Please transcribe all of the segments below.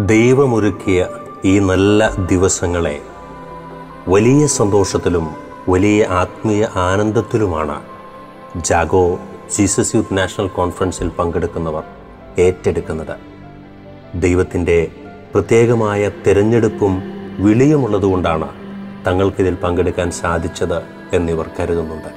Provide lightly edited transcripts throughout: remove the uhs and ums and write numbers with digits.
ദൈവമൊരുക്കിയ ഈ നല്ല ദിവസങ്ങളെ വലിയ സന്തോഷത്തിലും വലിയ ആത്മീയ ആനന്ദത്തിലുമാണ് ജാഗോ ജീസസ് യൂത്ത് നാഷണൽ കോൺഫറൻസിൽ പങ്കെടുക്കുന്നവർ ഏറ്റെടുക്കുന്നത്. ദൈവത്തിൻ്റെ പ്രത്യേകമായ തിരഞ്ഞെടുപ്പും വിളിയുമുള്ളതുകൊണ്ടാണ് തങ്ങൾക്കിതിൽ പങ്കെടുക്കാൻ സാധിച്ചത് എന്നിവർ കരുതുന്നുണ്ട്.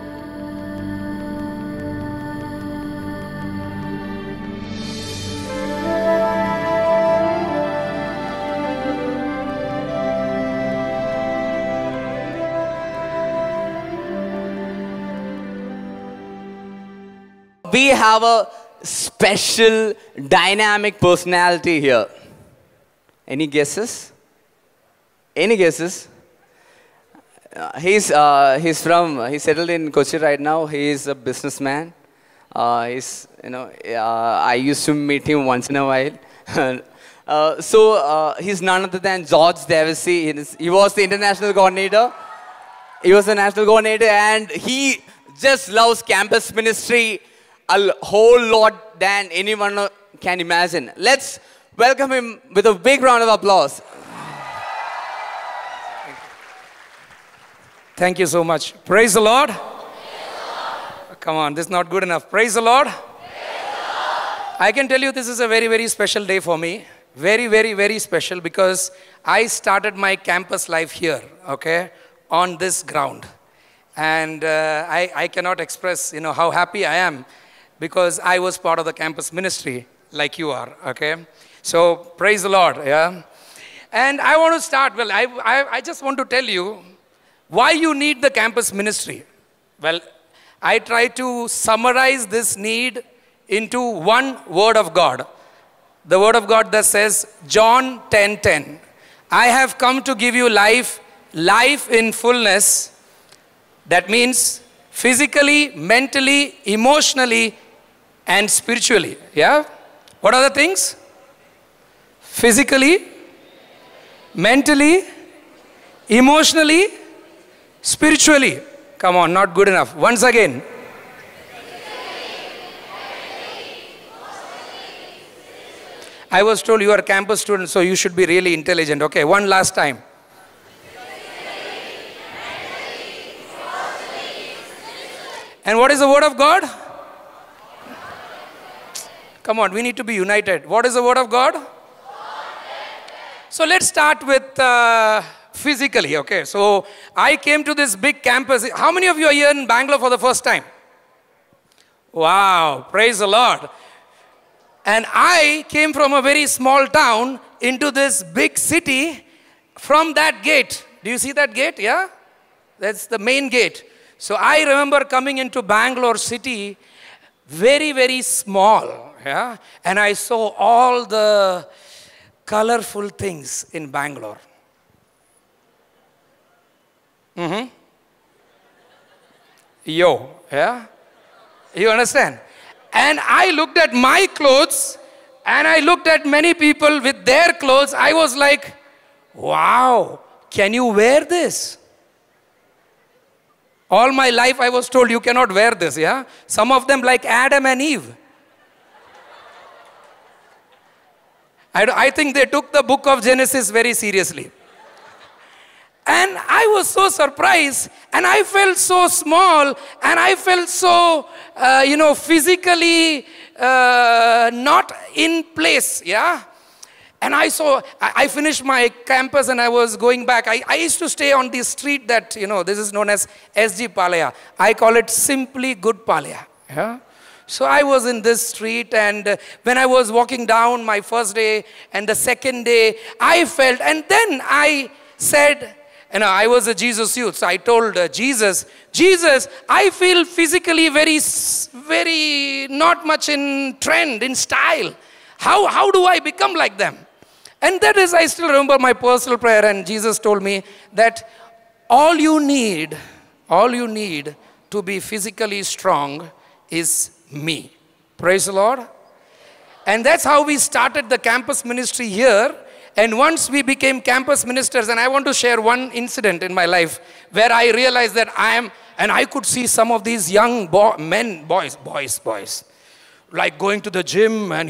We have a special dynamic personality here. Any guesses? Any guesses? He's settled in Kochi right now. He is a businessman. I used to meet him once in a while. He's none other than George Devassi. He was the international coordinator. He was the national coordinator, and he just loves campus ministry a whole lot than anyone can imagine. Let's welcome him with a big round of applause. Thank you so much. Praise the Lord. Praise the Lord. Come on, this is not good enough. Praise the Lord. Praise the Lord. I can tell you this is a very, very special day for me. Very, very, very special because I started my campus life here, okay, on this ground. And I cannot express, how happy I am because I was part of the campus ministry like you are, okay? So, praise the Lord, yeah? And I want to start, I just want to tell you why you need the campus ministry. Well, I try to summarize this need into one word of God. The word of God that says, John 10:10. I have come to give you life in fullness. That means physically, mentally, emotionally, and spiritually. Yeah? What are the things? Physically, mentally, emotionally, spiritually. Come on, not good enough. Once again. I was told you are a campus student, so you should be really intelligent. Okay, one last time. And what is the word of God? Come on, we need to be united. What is the word of God? So let's start with physically, okay? So I came to this big campus. How many of you are here in Bangalore for the first time? Wow, praise the Lord. And I came from a very small town into this big city from that gate. Do you see that gate? Yeah? That's the main gate. So I remember coming into Bangalore city very, very small. Yeah? And I saw all the colorful things in Bangalore. Yeah? You understand? And I looked at my clothes and I looked at many people with their clothes. I was like, wow, can you wear this? All my life I was told you cannot wear this, yeah? Some of them like Adam and Eve. I think they took the book of Genesis very seriously. And I was so surprised and I felt so small and I felt so, physically not in place, yeah? And I finished my campus and I was going back. I used to stay on this street that, this is known as SG Palaya. I call it Simply Good Palaya, yeah? So I was in this street and when I was walking down my first day and the second day, I felt, and then I said, I was a Jesus youth, so I told Jesus, I feel physically very, very not much in trend, in style. How do I become like them? And that is, I still remember my personal prayer, and Jesus told me that all you need to be physically strong is me. Praise the Lord. And that's how we started the campus ministry here. And once we became campus ministers, and I want to share one incident in my life where I realized that I could see some of these young boys, like going to the gym and,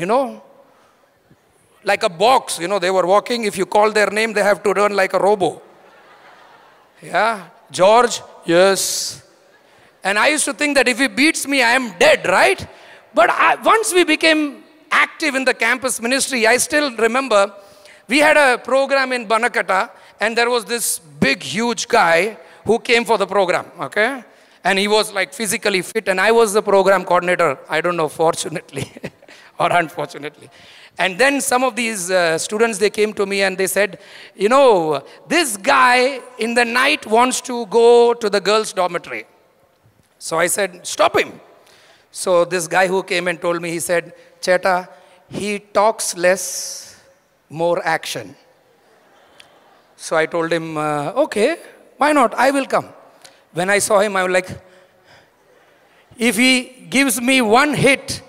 like a box. You know, they were walking. If you call their name, they have to run like a robo. Yeah. George, yes. And I used to think that if he beats me, I am dead, right? But once we became active in the campus ministry, I still remember we had a program in Banakata, and there was this big, huge guy who came for the program, okay? And he was like physically fit, and I was the program coordinator. I don't know, fortunately or unfortunately. And then some of these students, they came to me and they said, you know, this guy in the night wants to go to the girls' dormitory. So I said, stop him. So this guy who came and told me, he said, Cheta, he talks less, more action. So I told him, okay, why not? I will come. When I saw him, I was like, if he gives me one hit,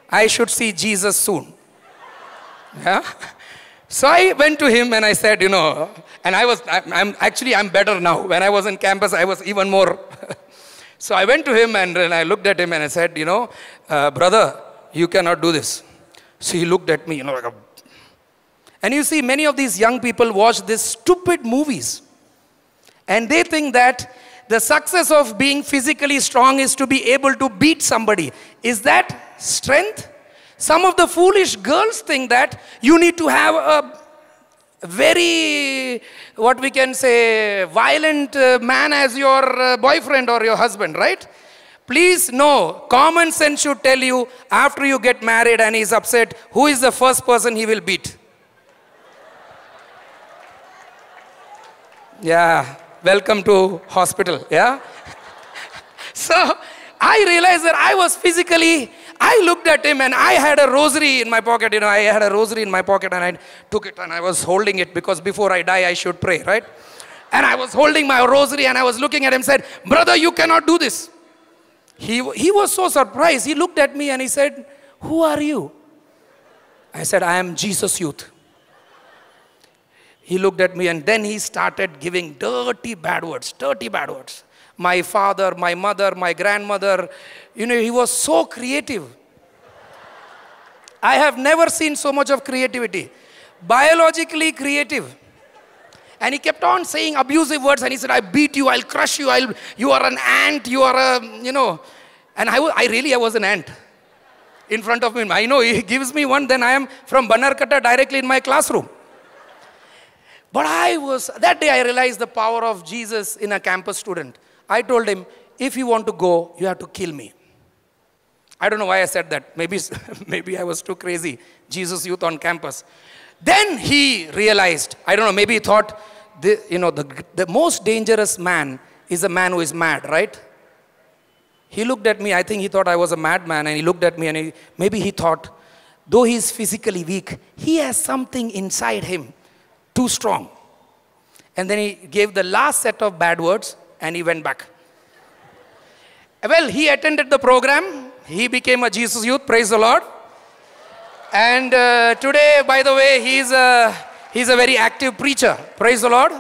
I should see Jesus soon. Yeah? So I went to him and I said, you know, and I'm better now. When I was in campus, I was even more. So I went to him and I looked at him and I said, you know, brother, you cannot do this. So he looked at me, you know, like a... And you see, many of these young people watch these stupid movies. And they think that the success of being physically strong is to be able to beat somebody. Is that strength? Some of the foolish girls think that you need to have a very, what we can say, violent man as your boyfriend or your husband, right? Please know, common sense should tell you, after you get married and he's upset, who is the first person he will beat? Yeah, welcome to hospital, yeah? So, I realized that I was physically, I looked at him and I had a rosary in my pocket, you know, I had a rosary in my pocket and I took it and I was holding it because before I die, I should pray, right? And I was holding my rosary and I was looking at him and said, brother, you cannot do this. He was so surprised. He looked at me and he said, who are you? I said, I am Jesus Youth. He looked at me and then he started giving dirty bad words. My father, my mother, my grandmother, you know, he was so creative. I have never seen so much of creativity. Biologically creative. And he kept on saying abusive words and he said, I beat you, I'll crush you, you are an ant, you are a, you know. And I was an ant in front of him. I know, he gives me one, then I am from Banarkata directly in my classroom. But that day I realized the power of Jesus in a campus student. I told him, if you want to go, you have to kill me. I don't know why I said that. Maybe I was too crazy. Jesus Youth on campus. Then he realized, I don't know, maybe he thought, the most dangerous man is a man who is mad, right? He looked at me, I think he thought I was a madman, and he looked at me and maybe he thought, though he is physically weak, he has something inside him too strong. And then he gave the last set of bad words and he went back. Well, he attended the program. He became a Jesus Youth, praise the Lord. And today, by the way, he's a very active preacher, praise the Lord.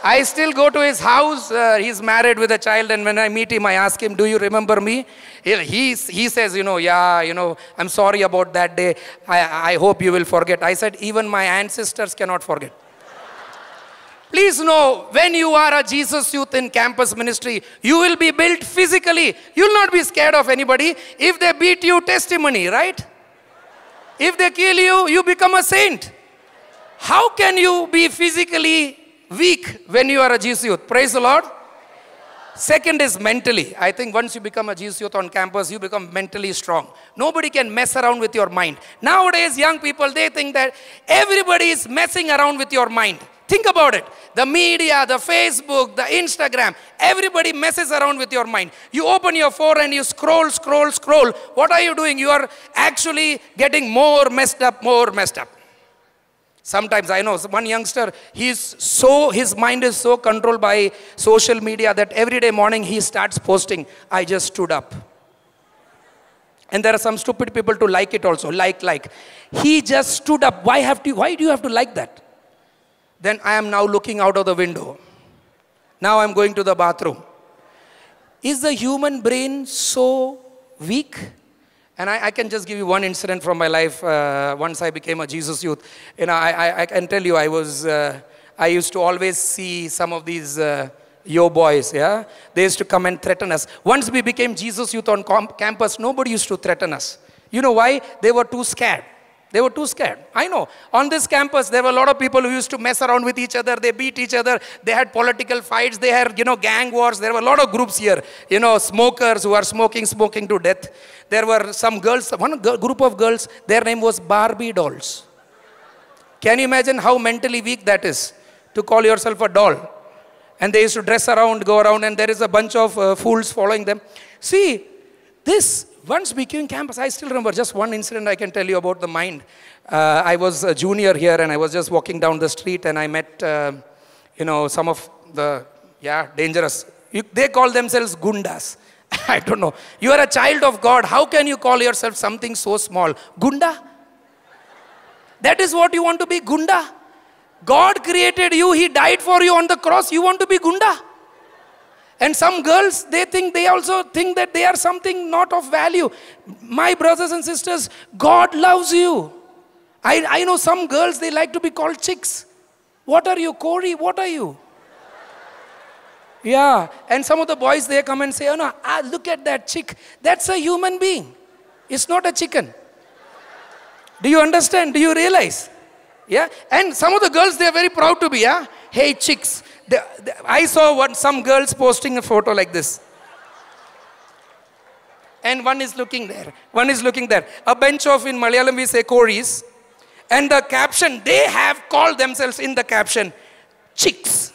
I still go to his house. He's married with a child, and when I meet him, I ask him, do you remember me? He says, I'm sorry about that day. I hope you will forget. I said, even my ancestors cannot forget. Please know, when you are a Jesus Youth in campus ministry, you will be built physically. You will not be scared of anybody. If they beat you, testimony, right? If they kill you, you become a saint. How can you be physically weak when you are a Jesus Youth? Praise the Lord. Second is mentally. I think once you become a Jesus Youth on campus, you become mentally strong. Nobody can mess around with your mind. Nowadays, young people, they think that everybody is messing around with your mind. Think about it. The media, the Facebook, the Instagram, everybody messes around with your mind. You open your phone and you scroll. What are you doing? You are actually getting more messed up. Sometimes I know one youngster, his mind is so controlled by social media that every day morning he starts posting, I just stood up. And there are some stupid people to like it also, like. He just stood up. Why do you have to like that? Then I am now looking out of the window. Now I'm going to the bathroom. Is the human brain so weak? And I can just give you one incident from my life. Once I became a Jesus Youth. I can tell you, I used to always see some of these yo boys, yeah? They used to come and threaten us. Once we became Jesus Youth on campus, nobody used to threaten us. You know why? They were too scared. They were too scared. I know. On this campus, there were a lot of people who used to mess around with each other. They beat each other. They had political fights. They had, gang wars. There were a lot of groups here. Smokers who are smoking to death. There were some girls, one group of girls, their name was Barbie dolls. Can you imagine how mentally weak that is? To call yourself a doll. And they used to dress around, go around, and there is a bunch of fools following them. See, this once became campus, I still remember just one incident I can tell you about the mind. I was a junior here and I was just walking down the street and I met, some of the, dangerous. They call themselves gundas. I don't know. You are a child of God. How can you call yourself something so small? Gunda? That is what you want to be, gunda? God created you. He died for you on the cross. You want to be gunda? And some girls, they also think that they are something not of value. My brothers and sisters, God loves you. I know some girls, they like to be called chicks. What are you, Corey? What are you? Yeah. And some of the boys, they come and say, oh no, look at that chick. That's a human being. It's not a chicken. Do you understand? Do you realize? Yeah. And some of the girls, they are very proud to be, yeah. Hey, chicks. I saw some girls posting a photo like this. And one is looking there. One is looking there. A bunch of, in Malayalam we say, Koris. And the caption, they have called themselves in the caption, chicks.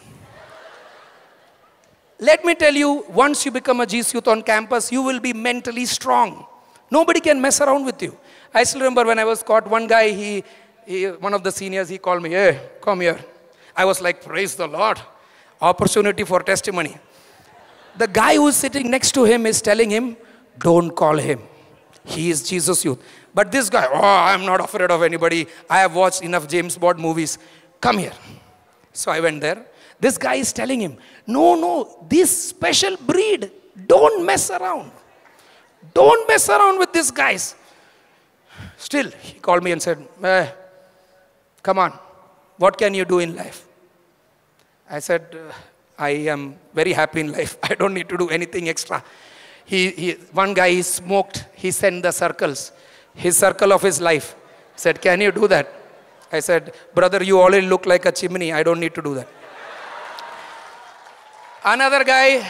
Let me tell you, once you become a Jesus Youth on campus, you will be mentally strong. Nobody can mess around with you. I still remember when I was caught, one guy, one of the seniors, he called me, hey, come here. I was like, praise the Lord. Opportunity for testimony. The guy who's sitting next to him is telling him, don't call him. He is Jesus Youth. But this guy, I'm not afraid of anybody. I have watched enough James Bond movies. Come here. So I went there. This guy is telling him, no, this special breed, don't mess around. Don't mess around with these guys. Still, he called me and said, come on, what can you do in life? I said, I am very happy in life. I don't need to do anything extra. One guy, he smoked. He sent the circles. His circle of his life. Said, can you do that? I said, brother, you already look like a chimney. I don't need to do that. Another guy,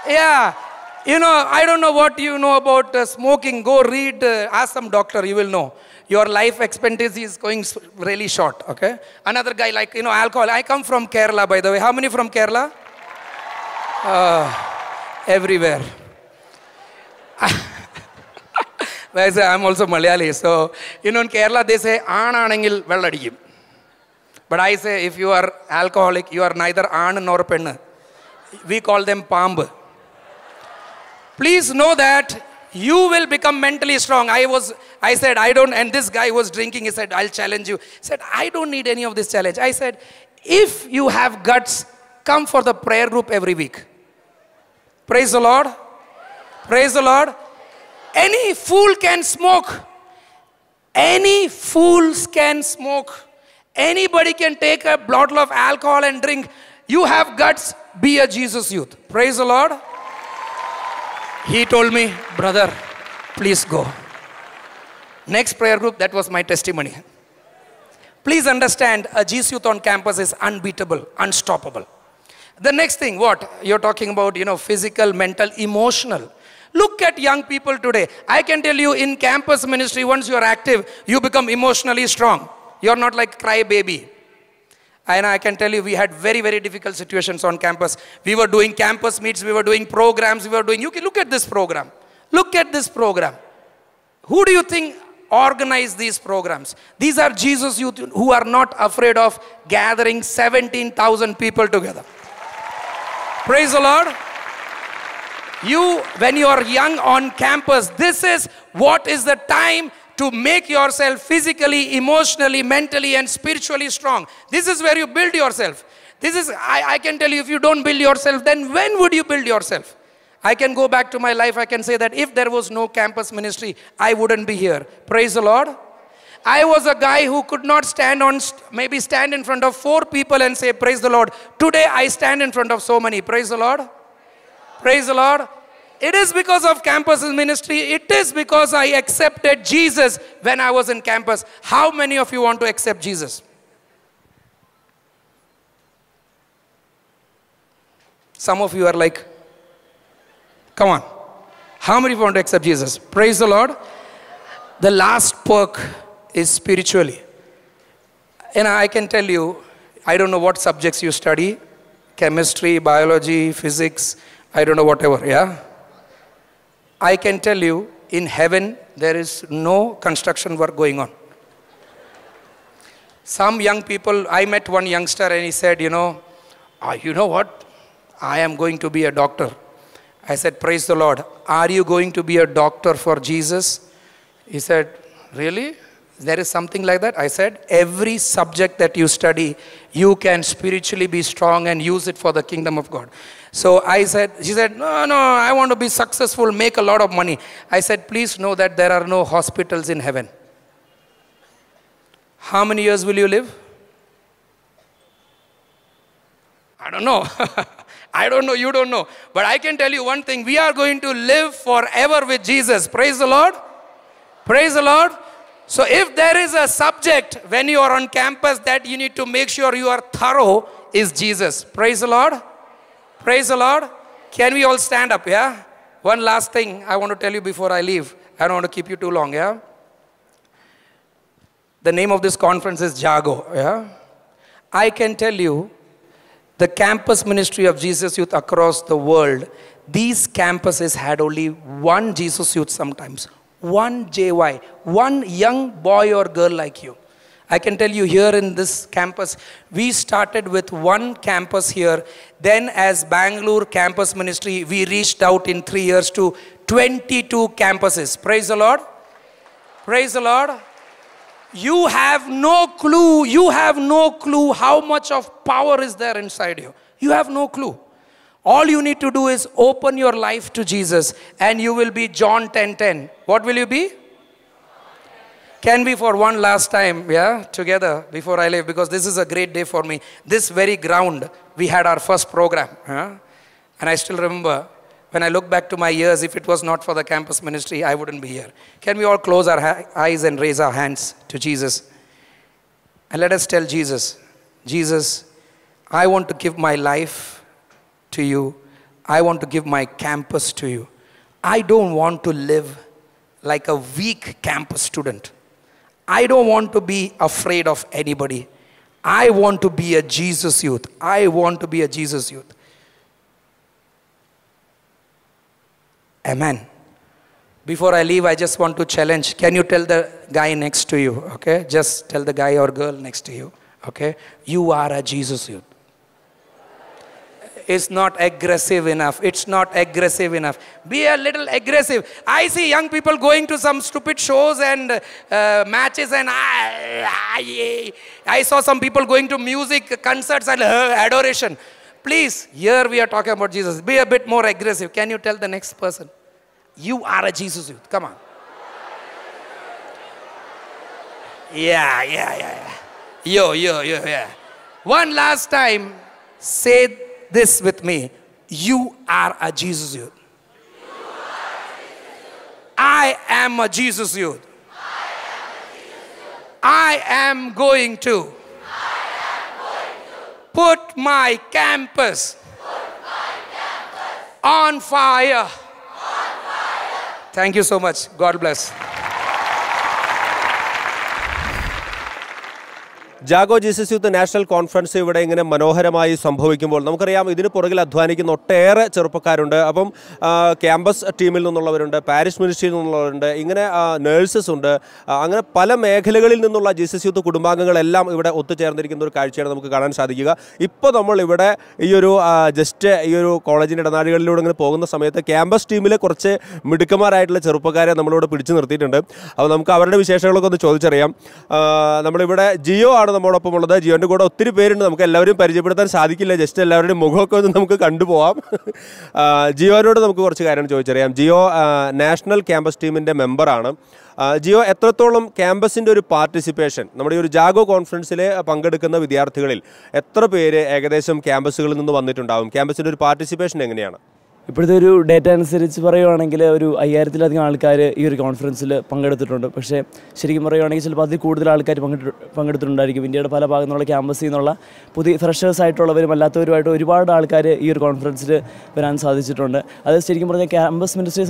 I don't know what you know about smoking. Go read, ask some doctor, you will know. Your life expectancy is going really short, okay? Another guy like, alcohol. I come from Kerala, by the way. How many from Kerala? Everywhere. I'm also Malayali. So, in Kerala, they say, aananengil velladikkum. But I say, if you are alcoholic, you are neither aan nor penna. We call them pamb. Please know that you will become mentally strong. I said, I don't, and this guy was drinking, he said, I'll challenge you. He said, I don't need any of this challenge. I said, if you have guts, come for the prayer group every week. Praise the Lord. Praise the Lord. Any fool can smoke. Any fools can smoke. Anybody can take a bottle of alcohol and drink. You have guts, be a Jesus Youth. Praise the Lord. He told me, brother, please go. Next prayer group, that was my testimony. Please understand, a Jesus Youth on campus is unbeatable, unstoppable. The next thing, what? You're talking about, physical, mental, emotional. Look at young people today. I can tell you in campus ministry, once you're active, you become emotionally strong. You're not like cry baby. And I can tell you, we had very, very difficult situations on campus. We were doing campus meets, we were doing programs, you can look at this program. Look at this program. Who do you think organized these programs? These are Jesus Youth who are not afraid of gathering 17,000 people together. Praise the Lord. When you are young on campus, this is what is the time to make yourself physically, emotionally, mentally, and spiritually strong. This is where you build yourself. I can tell you, if you don't build yourself, then when would you build yourself? I can go back to my life. I can say that if there was no campus ministry, I wouldn't be here. Praise the Lord. I was a guy who could not stand in front of 4 people and say, praise the Lord. Today I stand in front of so many. Praise the Lord. Praise the Lord. It is because of campus ministry. It is because I accepted Jesus when I was in campus. How many of you want to accept Jesus? Some of you are like, come on. How many of you want to accept Jesus? Praise the Lord. The last perk is spiritually. And I can tell you, I don't know what subjects you study. Chemistry, biology, physics, I don't know, whatever, yeah? I can tell you, in heaven, there is no construction work going on. Some young people, I met one youngster and he said, you know what? I am going to be a doctor. I said, praise the Lord. Are you going to be a doctor for Jesus? He said, really? There is something like that? I said, every subject that you study, you can spiritually be strong and use it for the kingdom of God. So she said, no, I want to be successful, make a lot of money. I said, please know that there are no hospitals in heaven. How many years will you live? I don't know. I don't know, you don't know. But I can tell you one thing, we are going to live forever with Jesus. Praise the Lord. Praise the Lord. So if there is a subject when you are on campus that you need to make sure you are thorough, is Jesus. Praise the Lord. Praise the Lord. Can we all stand up, yeah? One last thing I want to tell you before I leave. I don't want to keep you too long, yeah? The name of this conference is Jago, yeah? I can tell you, the campus ministry of Jesus Youth across the world, these campuses had only one Jesus Youth sometimes. One JY, one young boy or girl like you. I can tell you here in this campus, we started with one campus here. Then as Bangalore campus ministry, we reached out in 3 years to 22 campuses. Praise the Lord. Praise the Lord. You have no clue how much of power is there inside you. You have no clue. All you need to do is open your life to Jesus and you will be John 10:10. What will you be? Can we for one last time, yeah, together before I leave, because this is a great day for me. This very ground, we had our first program. And I still remember, when I look back to my years, if it was not for the campus ministry, I wouldn't be here. Can we all close our eyes and raise our hands to Jesus? And let us tell Jesus, Jesus, I want to give my life to you. I want to give my campus to you. I don't want to live like a weak campus student. I don't want to be afraid of anybody. I want to be a Jesus youth. I want to be a Jesus youth. Amen. Before I leave, I just want to challenge. Can you tell the guy next to you, okay? Just tell the guy or girl next to you, okay? You are a Jesus youth. It's not aggressive enough. It's not aggressive enough. Be a little aggressive. I see young people going to some stupid shows and matches, and I saw some people going to music concerts and adoration. Please, here we are talking about Jesus. Be a bit more aggressive. Can you tell the next person? You are a Jesus youth. Come on. Yeah. Yeah. One last time, say this with me. You are a Jesus youth. I am a Jesus youth. I am going to put my campus on fire. Thank you so much. God bless. Jago Jesus youth national conference ഇവിടെ ഇങ്ങനെ മനോഹരമായി സംഭവിക്കുമ്പോൾ നമുക്കറിയാം ഇതിന് പുറകിൽ അധ്വാനിക്കുന്ന ഒട്ടേറെ ചെറുപ്പക്കാരുണ്ട്. അപ്പം ക്യാമ്പസ് ടീമിൽ നിന്നുള്ളവരുണ്ട്, പാരിഷ് മിനിസ്ട്രിയിൽ നിന്നുള്ളവരുണ്ട്, ഇങ്ങനെ നേഴ്സസ് ഉണ്ട്. അങ്ങനെ പല മേഖലകളിൽ നിന്നുള്ള ജീസസ് യൂത്ത് കുടുംബാംഗങ്ങളെല്ലാം ഇവിടെ ഒത്തുചേർന്നിരിക്കുന്ന ഒരു കാഴ്ചയാണ് നമുക്ക് കാണാൻ സാധിക്കുക. ഇപ്പോൾ നമ്മൾ ഇവിടെ ഈ ഒരു കോളേജിൻ്റെ ഇടനാഴികളിലൂടെ ഇങ്ങനെ പോകുന്ന സമയത്ത് ക്യാമ്പസ് ടീമിലെ കുറച്ച് മിടുക്കന്മാരായിട്ടുള്ള ചെറുപ്പക്കാരെ നമ്മളിവിടെ പിടിച്ചു നിർത്തിയിട്ടുണ്ട്. അപ്പോൾ നമുക്ക് അവരുടെ വിശേഷങ്ങളൊക്കെ ഒന്ന് ചോദിച്ചറിയാം. നമ്മളിവിടെ ജിയോ ആണ് നമ്മോടൊപ്പം ഉള്ളത്. ജിയോൻ്റെ കൂടെ ഒത്തിരി പേരുണ്ട്, നമുക്ക് എല്ലാവരും പരിചയപ്പെടുത്താൻ സാധിക്കില്ല. ജസ്റ്റ് എല്ലാവരുടെയും മുഖമൊക്കെ ഒന്ന് നമുക്ക് കണ്ടുപോകാം. ജിയോനോട് നമുക്ക് കുറച്ച് കാര്യങ്ങൾ ചോദിച്ചറിയാം. ജിയോ നാഷണൽ ക്യാമ്പസ് ടീമിൻ്റെ മെമ്പറാണ്. ജിയോ, എത്രത്തോളം ക്യാമ്പസിൻ്റെ ഒരു പാർട്ടിസിപ്പേഷൻ, നമ്മുടെ ഈ ഒരു ജാഗോ കോൺഫറൻസിൽ പങ്കെടുക്കുന്ന വിദ്യാർത്ഥികളിൽ എത്ര പേര് ഏകദേശം ക്യാമ്പസുകളിൽ നിന്ന് വന്നിട്ടുണ്ടാവും? ക്യാമ്പസിൻ്റെ ഒരു പാർട്ടിസിപ്പേഷൻ എങ്ങനെയാണ്? ഇപ്പോഴത്തെ ഒരു ഡേറ്റ അനുസരിച്ച് പറയുകയാണെങ്കിൽ ഒരു 5000-ലധികം ആൾക്കാർ ഈ ഒരു കോൺഫറൻസിൽ പങ്കെടുത്തിട്ടുണ്ട്. പക്ഷേ ശരിക്കും പറയുകയാണെങ്കിൽ ചിലപ്പോൾ അതിൽ കൂടുതൽ ആൾക്കാർ പങ്കെടുത്തിട്ടുണ്ടായിരിക്കും. ഇന്ത്യയുടെ പല ഭാഗത്തു നിന്നുള്ള ക്യാമ്പസിൽ നിന്നുള്ള പുതിയ ഫ്രഷേഴ്സ് ആയിട്ടുള്ളവരും അല്ലാത്തവരുമായിട്ട് ഒരുപാട് ആൾക്കാർ ഈ ഒരു കോൺഫറൻസിൽ വരാൻ സാധിച്ചിട്ടുണ്ട്. അത് ശരിക്കും പറഞ്ഞാൽ ക്യാമ്പസ് മിനിസ്ട്രിയെ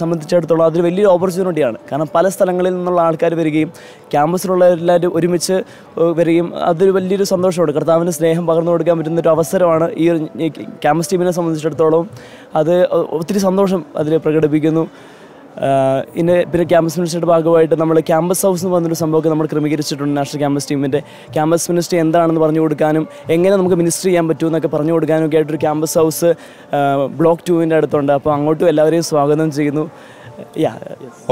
സംബന്ധിച്ചിടത്തോളം അതൊരു വലിയൊരു ഓപ്പർച്യൂണിറ്റിയാണ്. കാരണം പല സ്ഥലങ്ങളിൽ നിന്നുള്ള ആൾക്കാർ വരികയും ക്യാമ്പസിലുള്ള എല്ലാവരും ഒരുമിച്ച് വരികയും അതൊരു വലിയൊരു സന്തോഷമാണ്. കർത്താവിന് സ്നേഹം പകർന്നു കൊടുക്കാൻ പറ്റുന്നൊരു അവസരമാണ് ഈ ഒരു ക്യാമ്പസ് ടീമിനെ സംബന്ധിച്ചിടത്തോളം. അത് ഒത്തിരി സന്തോഷം അതിൽ പ്രകടിപ്പിക്കുന്നു. പിന്നെ ക്യാമ്പസ് മിനിസ്ട്രിയുടെ ഭാഗമായിട്ട് നമ്മൾ ക്യാമ്പസ് ഹൗസ് എന്ന് പറഞ്ഞൊരു സംഭവമൊക്കെ നമ്മൾ ക്രമീകരിച്ചിട്ടുണ്ട്. നാഷണൽ ക്യാമ്പസ് ടീമിൻ്റെ ക്യാമ്പസ് മിനിസ്ട്രി എന്താണെന്ന് പറഞ്ഞു കൊടുക്കാനും എങ്ങനെ നമുക്ക് മിനിസ്ട്രി ചെയ്യാൻ പറ്റുമെന്നൊക്കെ പറഞ്ഞു കൊടുക്കാനും ഒക്കെ ആയിട്ടൊരു ക്യാമ്പസ് ഹൗസ് ബ്ലോക്ക് 2-ൻ്റെ അടുത്തുണ്ട്. അപ്പോൾ അങ്ങോട്ടും എല്ലാവരെയും സ്വാഗതം ചെയ്യുന്നു.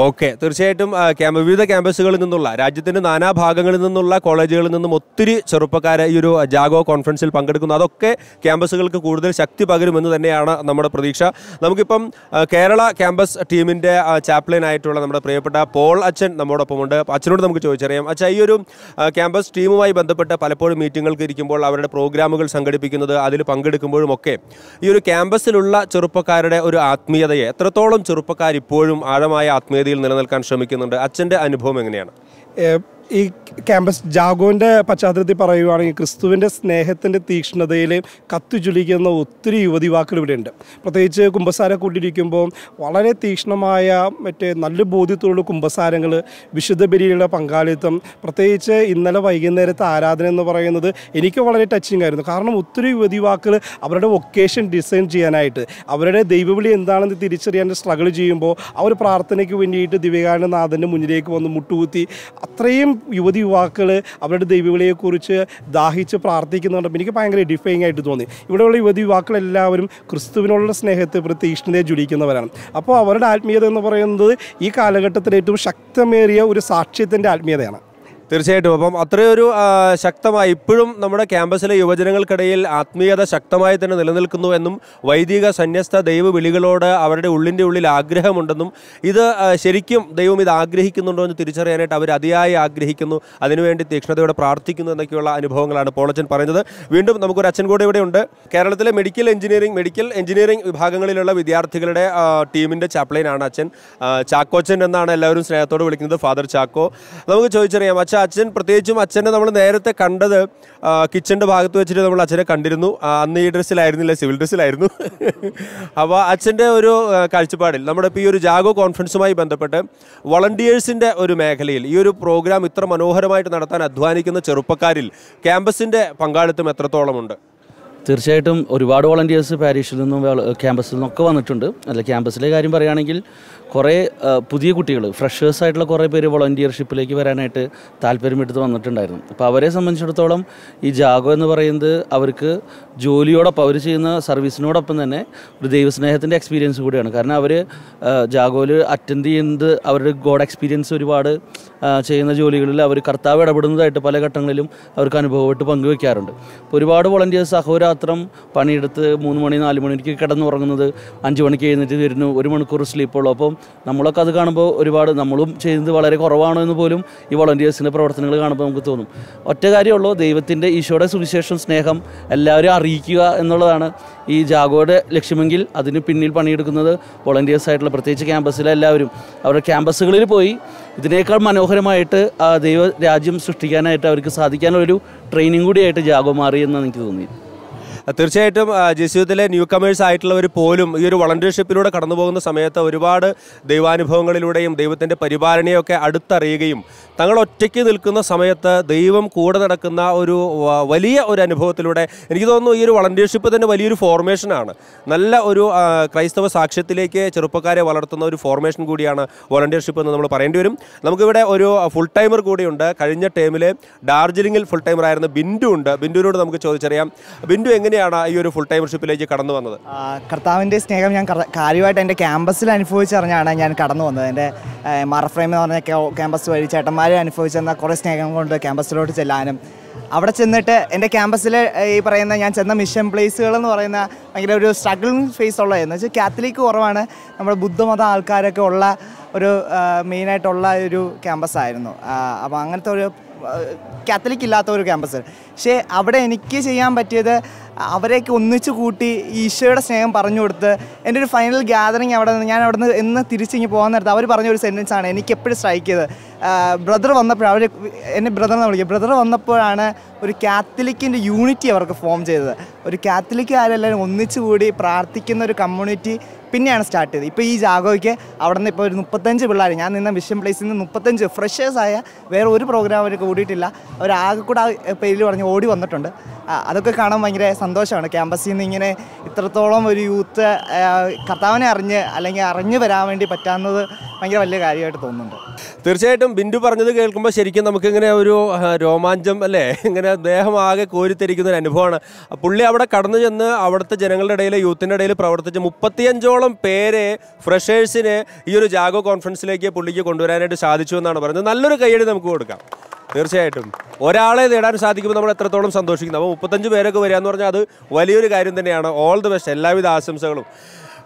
ഓക്കെ, തീർച്ചയായിട്ടും വിവിധ ക്യാമ്പസുകളിൽ നിന്നുള്ള രാജ്യത്തിൻ്റെ നാനാഭാഗങ്ങളിൽ നിന്നുള്ള കോളേജുകളിൽ നിന്നും ഒത്തിരി ചെറുപ്പക്കാർ ഈ ഒരു ജാഗോ കോൺഫറൻസിൽ പങ്കെടുക്കുന്നു. അതൊക്കെ ക്യാമ്പസുകൾക്ക് കൂടുതൽ ശക്തി പകരുമെന്ന് തന്നെയാണ് നമ്മുടെ പ്രതീക്ഷ. നമുക്കിപ്പം കേരള ക്യാമ്പസ് ടീമിൻ്റെ ചാപ്ലിൻ ആയിട്ടുള്ള നമ്മുടെ പ്രിയപ്പെട്ട പോൾ അച്ഛൻ നമ്മോടൊപ്പമുണ്ട്. അച്ഛനോട് നമുക്ക് ചോദിച്ചറിയാം. അച്ഛാ, ഈ ഒരു ക്യാമ്പസ് ടീമുമായി ബന്ധപ്പെട്ട് പലപ്പോഴും മീറ്റിങ്ങുകൾക്ക് ഇരിക്കുമ്പോൾ അവരുടെ പ്രോഗ്രാമുകൾ സംഘടിപ്പിക്കുന്നത്, അതിൽ പങ്കെടുക്കുമ്പോഴുമൊക്കെ ഈ ഒരു ക്യാമ്പസിലുള്ള ചെറുപ്പക്കാരുടെ ഒരു ആത്മീയതയെ എത്രത്തോളം ചെറുപ്പക്കാർ ഇപ്പോഴും ആഴമായ ആത്മീയതയിൽ നിലനിൽക്കാൻ ശ്രമിക്കുന്നുണ്ട്? അച്ഛൻ്റെ അനുഭവം എങ്ങനെയാണ്? ഈ ക്യാമ്പസ് ജാഗോൻ്റെ പശ്ചാത്തലത്തിൽ പറയുകയാണെങ്കിൽ ക്രിസ്തുവിൻ്റെ സ്നേഹത്തിൻ്റെ തീക്ഷ്ണതയിൽ കത്തുചൊലിക്കുന്ന ഒത്തിരി യുവതിവാക്കൾ ഇവിടെയുണ്ട്. പ്രത്യേകിച്ച് കുമ്പസാരം കൂട്ടിയിരിക്കുമ്പോൾ വളരെ തീക്ഷ്ണമായ നല്ല ബോധ്യത്തോടുള്ള കുമ്പസാരങ്ങൾ, വിശുദ്ധ ബലിയുടെ പങ്കാളിത്തം, പ്രത്യേകിച്ച് ഇന്നലെ വൈകുന്നേരത്തെ ആരാധന എന്ന് പറയുന്നത് എനിക്ക് വളരെ ടച്ചിങ് ആയിരുന്നു. കാരണം ഒത്തിരി യുവതിവാക്കൾ അവരുടെ വൊക്കേഷൻ ഡിസൈൻ ചെയ്യാനായിട്ട്, അവരുടെ ദൈവവിളി എന്താണെന്ന് തിരിച്ചറിയാൻ സ്ട്രഗിൾ ചെയ്യുമ്പോൾ അവർ പ്രാർത്ഥനയ്ക്ക് വേണ്ടിയിട്ട് ദിവ്യകാരുണ്യനാഥൻ്റെ മുന്നിലേക്ക് വന്ന് മുട്ടുകുത്തി അത്രയും യുവാക്കൾ അവരുടെ ദൈവവിളിയെക്കുറിച്ച് ദാഹിച്ച് പ്രാർത്ഥിക്കുന്നുണ്ട്. എനിക്ക് ഭയങ്കര എഡിഫൈങ് ആയിട്ട് തോന്നി. ഇവിടെയുള്ള യുവാക്കളെല്ലാവരും ക്രിസ്തുവിനുള്ള സ്നേഹത്തെ തീക്ഷ്ണതയെ ജ്വലിക്കുന്നവരാണ്. അപ്പോൾ അവരുടെ ആത്മീയത എന്ന് പറയുന്നത് ഈ കാലഘട്ടത്തിൽ ഏറ്റവും ശക്തമേറിയ ഒരു സാക്ഷ്യത്തിൻ്റെ ആത്മീയതയാണ്. തീർച്ചയായിട്ടും. അപ്പം അത്രയൊരു ശക്തമായി ഇപ്പോഴും നമ്മുടെ ക്യാമ്പസിലെ യുവജനങ്ങൾക്കിടയിൽ ആത്മീയത ശക്തമായി തന്നെ നിലനിൽക്കുന്നു എന്നും വൈദിക സന്യസ്ത ദൈവ വിളികളോട് അവരുടെ ഉള്ളിൻ്റെ ഉള്ളിൽ ആഗ്രഹമുണ്ടെന്നും ഇത് ശരിക്കും ദൈവം ഇത് ആഗ്രഹിക്കുന്നുണ്ടോ എന്ന് തിരിച്ചറിയാനായിട്ട് അവർ അതിയായി ആഗ്രഹിക്കുന്നു, അതിനുവേണ്ടി തീക്ഷ്ണതയോടെ പ്രാർത്ഥിക്കുന്നു എന്നൊക്കെയുള്ള അനുഭവങ്ങളാണ് പോളച്ചൻ പറഞ്ഞത്. വീണ്ടും നമുക്കൊരു അച്ഛൻ കൂടെ ഇവിടെയുണ്ട്. കേരളത്തിലെ മെഡിക്കൽ എഞ്ചിനീയറിംഗ് വിഭാഗങ്ങളിലുള്ള വിദ്യാർത്ഥികളുടെ ടീമിൻ്റെ ചാപ്ലൈനാണ് അച്ഛൻ. ചാക്കോച്ചൻ എന്നാണ് എല്ലാവരും സ്നേഹത്തോട് വിളിക്കുന്നത്, ഫാദർ ചാക്കോ. നമുക്ക് ചോദിച്ചറിയാം, അച്ഛൻ പ്രത്യേകിച്ചും അച്ഛനെ നമ്മൾ നേരത്തെ കണ്ടത് കിച്ചൻ്റെ ഭാഗത്ത് വെച്ചിട്ട് നമ്മൾ അച്ഛനെ കണ്ടിരുന്നു. അന്ന് ഈ ഡ്രസ്സിലായിരുന്നില്ല, സിവിൽ ഡ്രസ്സിലായിരുന്നു. അപ്പോൾ അച്ഛൻ്റെ ഒരു കാഴ്ചപ്പാടിൽ നമ്മുടെ ഇപ്പോൾ ഈ ഒരു ജാഗോ കോൺഫറൻസുമായി ബന്ധപ്പെട്ട് വളണ്ടിയേഴ്സിൻ്റെ ഒരു മേഖലയിൽ ഈ ഒരു പ്രോഗ്രാം ഇത്ര മനോഹരമായിട്ട് നടത്താൻ അധ്വാനിക്കുന്ന ചെറുപ്പക്കാരിൽ ക്യാമ്പസിൻ്റെ പങ്കാളിത്തം എത്രത്തോളമുണ്ട്? തീർച്ചയായിട്ടും ഒരുപാട് വോളണ്ടിയേഴ്സ് പാരീഷിൽ നിന്നും ക്യാമ്പസിൽ നിന്നൊക്കെ വന്നിട്ടുണ്ട്. അല്ല, ക്യാമ്പസിലെ കാര്യം പറയുകയാണെങ്കിൽ കുറേ പുതിയ കുട്ടികൾ, ഫ്രഷേഴ്സായിട്ടുള്ള കുറേ പേര് വോളണ്ടിയർഷിപ്പിലേക്ക് വരാനായിട്ട് താല്പര്യമെടുത്ത് വന്നിട്ടുണ്ടായിരുന്നു. അപ്പോൾ അവരെ സംബന്ധിച്ചിടത്തോളം ഈ ജാഗോ എന്ന് പറയുന്നത് അവർക്ക് ജോലിയോടൊപ്പം, അവർ ചെയ്യുന്ന സർവീസിനോടൊപ്പം തന്നെ ഒരു ദൈവസ്നേഹത്തിൻ്റെ എക്സ്പീരിയൻസ് കൂടിയാണ്. കാരണം അവർ ജാഗോയിൽ അറ്റൻഡ് ചെയ്യുന്നത് അവരുടെ ഗോഡ് എക്സ്പീരിയൻസ് ഒരുപാട് ചെയ്യുന്ന ജോലികളിൽ അവർ കർത്താവ് ഇടപെടുന്നതായിട്ട് പല ഘട്ടങ്ങളിലും അവർക്ക് അനുഭവമായിട്ട് പങ്കുവെക്കാറുണ്ട്. അപ്പോൾ ഒരുപാട് വോളണ്ടിയേഴ്സ് അഹോരാത്രം പണിയെടുത്ത് 3 മണി 4 മണിക്ക് കിടന്നുറങ്ങുന്നത്, 5 മണിക്ക് എഴുന്നേറ്റ് വരുന്നു, 1 മണിക്കൂർ സ്ലീപ്പുള്ളൂ. അപ്പം നമ്മളൊക്കെ അത് കാണുമ്പോൾ ഒരുപാട് നമ്മളും ചെയ്യുന്നത് വളരെ കുറവാണോ എന്ന് പോലും ഈ വോളണ്ടിയേഴ്സിൻ്റെ പ്രവർത്തനങ്ങൾ കാണുമ്പോൾ നമുക്ക് തോന്നും. ഒറ്റ കാര്യമുള്ളൂ, ദൈവത്തിൻ്റെ ഈശോയുടെ സുവിശേഷം സ്നേഹം എല്ലാവരും അറിയിക്കുക എന്നുള്ളതാണ് ഈ ജാഗോയുടെ ലക്ഷ്യമെങ്കിൽ അതിന് പിന്നിൽ പണിയെടുക്കുന്നത് വോളണ്ടിയേഴ്സ് ആയിട്ടുള്ള, പ്രത്യേകിച്ച് ക്യാമ്പസിലെ എല്ലാവരും അവരുടെ ക്യാമ്പസുകളിൽ പോയി ഇതിനേക്കാൾ മനോഹരമായിട്ട് ദൈവ രാജ്യം സൃഷ്ടിക്കാനായിട്ട് അവർക്ക് സാധിക്കാനുള്ളൊരു ട്രെയിനിങ് കൂടിയായിട്ട് ജാഗോ മാറിയെന്നാണ് എനിക്ക് തോന്നി. തീർച്ചയായിട്ടും ജെസ്യൂത്തിലെ ന്യൂ കമേഴ്സ് ആയിട്ടുള്ളവർ പോലും ഈ ഒരു വളണ്ടിയർഷിപ്പിലൂടെ കടന്നു പോകുന്ന സമയത്ത് ഒരുപാട് ദൈവാനുഭവങ്ങളിലൂടെയും ദൈവത്തിൻ്റെ പരിപാലനയൊക്കെ അടുത്തറിയുകയും തങ്ങൾ ഒറ്റയ്ക്ക് നിൽക്കുന്ന സമയത്ത് ദൈവം കൂടെ നടക്കുന്ന ഒരു വലിയ ഒരു അനുഭവത്തിലൂടെ എനിക്ക് തോന്നുന്നു ഈ ഒരു വളണ്ടിയർഷിപ്പ് തന്നെ വലിയൊരു ഫോർമേഷനാണ്. നല്ല ഒരു ക്രൈസ്തവ സാക്ഷ്യത്തിലേക്ക് ചെറുപ്പക്കാരെ വളർത്തുന്ന ഒരു ഫോർമേഷൻ കൂടിയാണ് വളണ്ടിയർഷിപ്പ് എന്ന് നമ്മൾ പറയേണ്ടി വരും. നമുക്കിവിടെ ഒരു ഫുൾ ടൈമർ കൂടിയുണ്ട്. കഴിഞ്ഞ ടൈമിൽ ഡാർജിലിംഗിൽ ഫുൾ ടൈമർ ആയിരുന്ന ബിന്ദു ഉണ്ട്. ബിന്ദുവിനോട് നമുക്ക് ചോദിച്ചറിയാം, ബിന്ദു എങ്ങനെയാണ് എങ്ങനെയാണ് ഈ ഒരു ഫുൾ ടൈമർഷിപ്പിലേക്ക് കടന്നു വന്നത്? കർത്താവിൻ്റെ സ്നേഹം ഞാൻ കാര്യമായിട്ട് എൻ്റെ ക്യാമ്പസിൽ അനുഭവിച്ചറിഞ്ഞാണ് ഞാൻ കടന്നു വന്നത്. എൻ്റെ മറഫ്രെയിം എന്ന് പറഞ്ഞ ക്യാമ്പസ് വഴി ചേട്ടന്മാരെ അനുഭവിച്ചെന്ന കുറേ സ്നേഹം കൊണ്ട് ക്യാമ്പസിലോട്ട് ചെല്ലാനും അവിടെ ചെന്നിട്ട് എൻ്റെ ക്യാമ്പസിൽ ഈ പറയുന്ന ഞാൻ ചെന്ന മിഷൻ പ്ലേസുകളെന്ന് പറയുന്ന ഭയങ്കര ഒരു സ്ട്രഗിളിങ് ഫേസ് ഉള്ളതെന്ന് വെച്ചാൽ കാത്തലിക് കുറവാണ്, നമ്മുടെ ബുദ്ധമത ആൾക്കാരൊക്കെ ഉള്ള ഒരു മെയിനായിട്ടുള്ള ഒരു ക്യാമ്പസായിരുന്നു. അപ്പോൾ അങ്ങനത്തെ ഒരു കാത്തലിക് ഇല്ലാത്ത ഒരു ക്യാമ്പസ്. പക്ഷേ അവിടെ എനിക്ക് ചെയ്യാൻ പറ്റിയത് അവരെയൊക്കെ ഒന്നിച്ചു കൂട്ടി ഈശോയുടെ സ്നേഹം പറഞ്ഞു കൊടുത്ത് എൻ്റെ ഒരു ഫൈനൽ ഗ്യാതറിങ് അവിടെ നിന്ന് ഞാൻ അവിടെ നിന്ന് എന്ന് തിരിച്ചിങ്ങ് പോകാൻ നേരത്ത് അവർ പറഞ്ഞൊരു സെൻറ്റൻസാണ് എനിക്ക് എപ്പോഴും സ്ട്രൈക്ക് ചെയ്തത്. ബ്രദർ വന്നപ്പോൾ അവർ എന്നെ ബ്രദർ എന്ന് വിളിക്കുക. ബ്രദർ വന്നപ്പോഴാണ് ഒരു കാത്തലിക്കിൻ്റെ യൂണിറ്റി അവർക്ക് ഫോം ചെയ്തത്. ഒരു കാത്തലിക്കാരെല്ലാവരും ഒന്നിച്ചു കൂടി പ്രാർത്ഥിക്കുന്ന ഒരു കമ്മ്യൂണിറ്റി പിന്നെയാണ് സ്റ്റാർട്ട് ചെയ്തത്. ഇപ്പോൾ ഈ ജാഗോയ്ക്ക് അവിടെ നിന്ന് ഇപ്പോൾ ഒരു 35 പിള്ളേർ, ഞാൻ നിന്ന മിഷൻ പ്ലേസിൽ നിന്ന് 35 ഫ്രഷേഴ്സായ വേറെ ഒരു പ്രോഗ്രാം അവർ കൂടിയിട്ടില്ല, അവരാകെ കൂടെ പേരിൽ പറഞ്ഞ് ഓടി വന്നിട്ടുണ്ട്. അതൊക്കെ കാണാൻ ഭയങ്കര സന്തോഷമാണ്. ക്യാമ്പസിൽ നിന്ന് ഇങ്ങനെ ഇത്രത്തോളം ഒരു യൂത്ത് കർത്താവിനെ അറിഞ്ഞ് അല്ലെങ്കിൽ അറിഞ്ഞു വരാൻ വേണ്ടി പറ്റാവുന്നത് ഭയങ്കര വലിയ കാര്യമായിട്ട് തോന്നുന്നുണ്ട്. തീർച്ചയായിട്ടും ബിന്ദു പറഞ്ഞത് കേൾക്കുമ്പോൾ ശരിക്കും നമുക്കിങ്ങനെ ഒരു രോമാഞ്ചം അല്ലേ, ഇങ്ങനെ ദേഹം ആകെ കോരിത്തിരിക്കുന്ന ഒരു അനുഭവമാണ്. പുള്ളി അവിടെ കടന്നു ചെന്ന് അവിടുത്തെ ജനങ്ങളുടെ ഇടയിൽ യൂത്തിൻ്റെ ഇടയിൽ പ്രവർത്തിച്ച് 35ഓളം പേരെ ഫ്രഷേഴ്സിനെ ഈ ഒരു ജാഗോ കോൺഫറൻസിലേക്ക് പുള്ളിക്ക് കൊണ്ടുവരാനായിട്ട് സാധിച്ചു എന്നാണ് പറയുന്നത്. നല്ലൊരു കൈയടി നമുക്ക് കൊടുക്കാം. തീർച്ചയായിട്ടും ഒരാളെ നേടാൻ സാധിക്കുമ്പോൾ നമ്മൾ എത്രത്തോളം സന്തോഷിക്കുന്നു. അപ്പോൾ 35 പേരൊക്കെ വരിക എന്ന് പറഞ്ഞാൽ അത് വലിയൊരു കാര്യം തന്നെയാണ്. ഓൾ ദി ബെസ്റ്റ്, എല്ലാവിധ ആശംസകളും.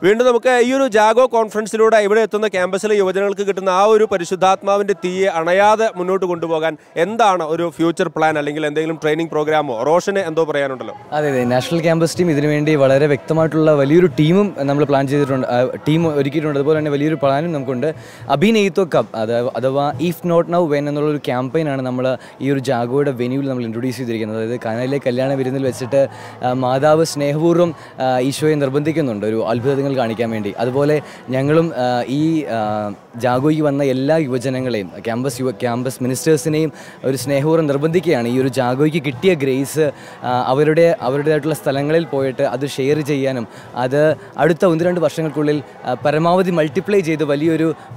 വീണ്ടും നമുക്ക് ഈ ഒരു ജാഗോ കോൺഫറൻസിലൂടെ ഇവിടെ എത്തുന്ന ക്യാമ്പസിലെ യുവജനങ്ങൾക്ക് കിട്ടുന്ന ആ ഒരു പരിശുദ്ധാത്മാവിൻ്റെ തീയെ അണയാതെ മുന്നോട്ട് കൊണ്ടുപോകാൻ എന്താണ് ഒരു ഫ്യൂച്ചർ പ്ലാൻ, അല്ലെങ്കിൽ എന്തെങ്കിലും ട്രെയിനിങ് പ്രോഗ്രാമോ? റോഷന് എന്തോ പറയാനുണ്ടല്ലോ? അതെ, നാഷണൽ ക്യാമ്പസ് ടീം ഇതിനുവേണ്ടി വളരെ വ്യക്തമായിട്ടുള്ള വലിയൊരു ടീമും നമ്മൾ പ്ലാൻ ചെയ്തിട്ടുണ്ട്, ടീം ഒരുക്കിയിട്ടുണ്ട്. അതുപോലെ തന്നെ വലിയൊരു പ്ലാനും നമുക്കുണ്ട്. അഭിനയിത്വ കപ്പ് അഥവാ ഇഫ് നോട്ട് നൗ വെൻ എന്നുള്ളൊരു ക്യാമ്പയിനാണ് നമ്മൾ ഈ ഒരു ജാഗോയുടെ വെന്യൂവിൽ നമ്മൾ ഇൻട്രൊഡ്യൂസ് ചെയ്തിരിക്കുന്നത്. അതായത് കാനായിലെ കല്യാണ വിരുന്നിൽ വെച്ചിട്ട് മാതാവ് സ്നേഹപൂർവ്വം ഈശോയെ നിർബന്ധിക്കുന്നുണ്ട് ഒരു അത്ഭുതങ്ങൾ കാണിക്കാൻ വേണ്ടി. അതുപോലെ ഞങ്ങളും ഈ ജാഗോയ്ക്ക് വന്ന എല്ലാ യുവജനങ്ങളെയും ക്യാമ്പസ് മിനിസ്റ്റേഴ്സിനെയും ഒരു സ്നേഹപൂർവ്വം നിർബന്ധിക്കുകയാണ് ഈ ഒരു ജാഗോയ്ക്ക് കിട്ടിയ ഗ്രേസ് അവരുടേതായിട്ടുള്ള സ്ഥലങ്ങളിൽ പോയിട്ട് അത് ഷെയർ ചെയ്യാനും അത് അടുത്ത 1-2 വർഷങ്ങൾക്കുള്ളിൽ പരമാവധി മൾട്ടിപ്ലൈ ചെയ്ത്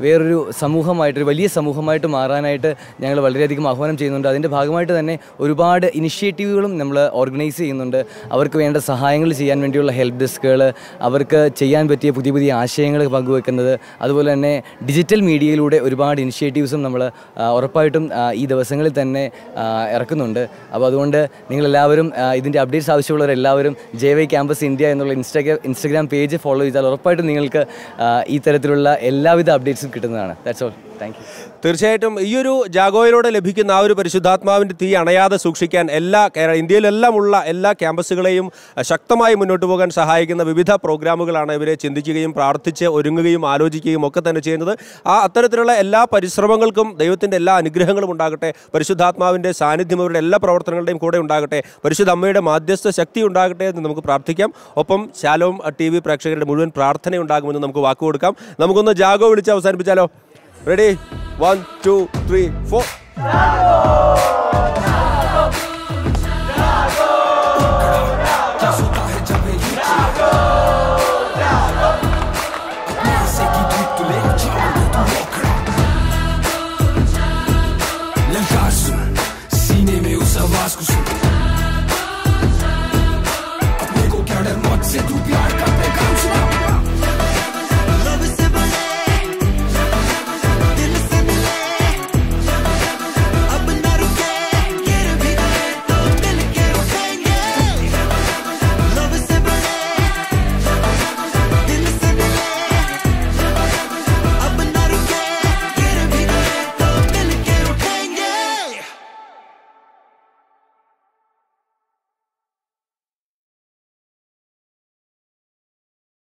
വേറൊരു സമൂഹമായിട്ട്, ഒരു വലിയ സമൂഹമായിട്ട് മാറാനായിട്ട് ഞങ്ങൾ വളരെയധികം ആഹ്വാനം ചെയ്യുന്നുണ്ട്. അതിൻ്റെ ഭാഗമായിട്ട് തന്നെ ഒരുപാട് ഇനിഷ്യേറ്റീവുകളും നമ്മൾ ഓർഗനൈസ് ചെയ്യുന്നുണ്ട്. അവർക്ക് വേണ്ട സഹായങ്ങൾ ചെയ്യാൻ വേണ്ടിയുള്ള ഹെൽപ്പ് ഡെസ്കുകൾ, അവർക്ക് ചെയ്യാൻ പറ്റിയ പുതിയ ആശയങ്ങൾ പങ്കുവെക്കുന്നത്, അതുപോലെ തന്നെ ഡിജിറ്റൽ മീഡിയയിലൂടെ ഒരുപാട് ഇനിഷ്യേറ്റീവ്സും നമ്മൾ ഉറപ്പായിട്ടും ഈ ദിവസങ്ങളിൽ തന്നെ ഇറക്കുന്നുണ്ട്. അപ്പോൾ അതുകൊണ്ട് നിങ്ങളെല്ലാവരും ഇതിൻ്റെ അപ്ഡേറ്റ്സ് ആവശ്യമുള്ളവരെല്ലാവരും JY ക്യാമ്പസ് ഇന്ത്യ എന്നുള്ള ഇൻസ്റ്റാഗ്രാം പേജ് ഫോളോ ചെയ്താൽ ഉറപ്പായിട്ടും നിങ്ങൾക്ക് ഈ തരത്തിലുള്ള എല്ലാവിധ അപ്ഡേറ്റ്സും കിട്ടുന്നതാണ്. That's all. Thank you. തീർച്ചയായിട്ടും ഈ ഒരു ജാഗോയിലൂടെ ലഭിക്കുന്ന ആ ഒരു പരിശുദ്ധാത്മാവിൻ്റെ തീ അണയാതെ സൂക്ഷിക്കാൻ ഇന്ത്യയിലെല്ലാം ഉള്ള എല്ലാ ക്യാമ്പസുകളെയും ശക്തമായി മുന്നോട്ട് പോകാൻ സഹായിക്കുന്ന വിവിധ പ്രോഗ്രാമുകളാണ് ഇവരെ ചിന്തിക്കുകയും പ്രാർത്ഥിച്ച് ഒരുങ്ങുകയും ആലോചിക്കുകയും ഒക്കെ തന്നെ ചെയ്യുന്നത്. അത്തരത്തിലുള്ള എല്ലാ പരിശ്രമങ്ങൾക്കും ദൈവത്തിൻ്റെ എല്ലാ അനുഗ്രഹങ്ങളും ഉണ്ടാകട്ടെ. പരിശുദ്ധാത്മാവിൻ്റെ സാന്നിധ്യം അവരുടെ എല്ലാ പ്രവർത്തനങ്ങളുടെയും കൂടെ ഉണ്ടാകട്ടെ. പരിശുദ്ധ അമ്മയുടെ മാധ്യസ്ഥ ശക്തി ഉണ്ടാകട്ടെ എന്ന് നമുക്ക് പ്രാർത്ഥിക്കാം. ഒപ്പം ശാലോം TV പ്രേക്ഷകരുടെ മുഴുവൻ പ്രാർത്ഥന ഉണ്ടാകുമെന്ന് നമുക്ക് വാക്കുകൊടുക്കാം. നമുക്കൊന്ന് ജാഗോ വിളിച്ച് അവസാനിപ്പിച്ചാലോ? Ready? 1, 2, 3, 4.